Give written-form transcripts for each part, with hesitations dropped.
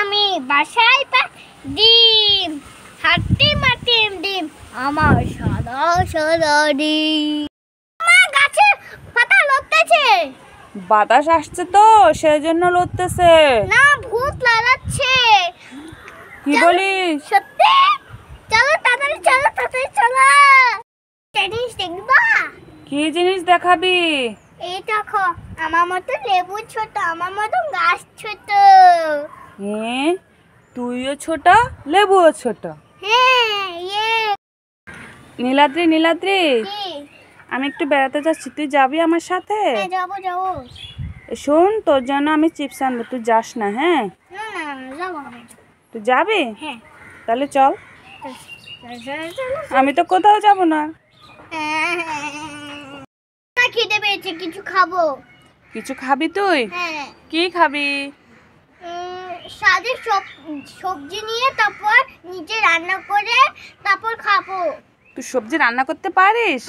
আমি বাসায় ডিম হাট্টি মাটি ডিম আমার সাদা সাদা ডিম। আমার গাছে পাতা লড়তেছে, বাতাস আসছে তো সেজন্য লড়তেছে। না ভূত লাগাচ্ছে। কি বলিস? সত্যি? চলো তাড়াতাড়ি চলো। জিনিস দেখবা? কি জিনিস দেখাবি? এই দেখো, আমার মতো লেবু ছোট, আমার মতো গাছ ছোট। হ্যাঁ, তুইও ছোট, লেবুও ছোট। হ্যাঁ, নীলাদ্রি নীলাদ্রি, কি? আমি একটু বেড়াতে যাচ্ছি, তুই যাবি আমার সাথে? হ্যাঁ, যাবো। শোন, তোর জন্য আমি চিপস আনবো, তুই যাস না। হ্যাঁ, না যাবো আমি। তুই যাবি? হ্যাঁ, তাহলে চল। আমি তো কোথাও যাব না। খিদে পেয়েছে, কিছু খাবো। কিছু খাবি তুই? হ্যাঁ, কি খাবি? সাদে সবজি নিয়ে তারপর নিজে রান্না করে তারপর খাবো। তুই সবজি রান্না করতে পারিস?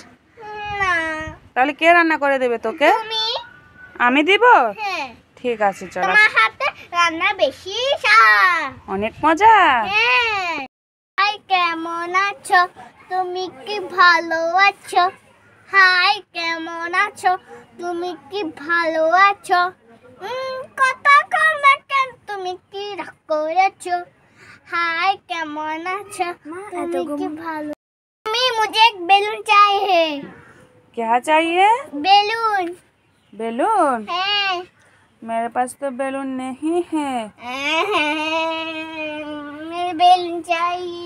না। তাহলে কে রান্না করে দেবে তোকে? তুমি? আমি দিব? হ্যাঁ। ঠিক আছে, চল। তোমার হাতে রান্না বেশি স্বাদ। অনেক মজা। হ্যাঁ। হাই, কেমন আছো? তুমি কি ভালো আছো? হাই, কেমন আছো? তুমি কি ভালো আছো? কথা কও না কেন? তুমি কি রাগ করেছো? हाय কেমন আছো? তুমি কি ভালো? मुझे एक बैलून चाहिए। क्या चाहिए? बैलून। बैलून? है। मेरे पास तो बैलून नहीं है। मेरे बैलून चाहिए।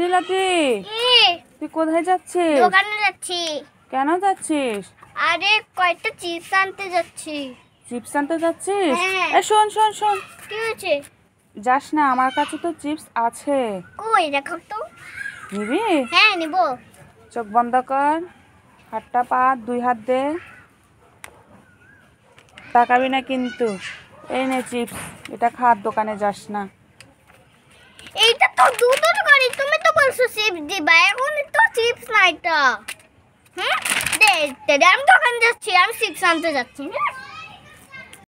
নীলাদ্রি, তুই কোথায় যাচ্ছিস? দোকানে যাচ্ছি। কেন যাচ্ছিস? আরে কয়টা চিপস আনতে যাচ্ছি। চিপস আনতে যাচ্ছিস? হ্যাঁ। শোন শোন শোন, কি হয়েছে? যাস না, আমার কাছে তো চিপস আছে। কই দেখো তো। নিবি? হ্যাঁ নিব। চোখ বন্ধ কর, হাতটা পাত, দুই হাত দে, তাকাবি না কিন্তু। এই নে চিপস, এটা খা, দোকানে যাস না। এইটা তো দুধের গাড়ি, তুমি তো বলছো চিপস দিবা, এখন তো চিপস না এটা। দে আমি দোকানে যাচ্ছি, আমি চিপস আনতে যাচ্ছি।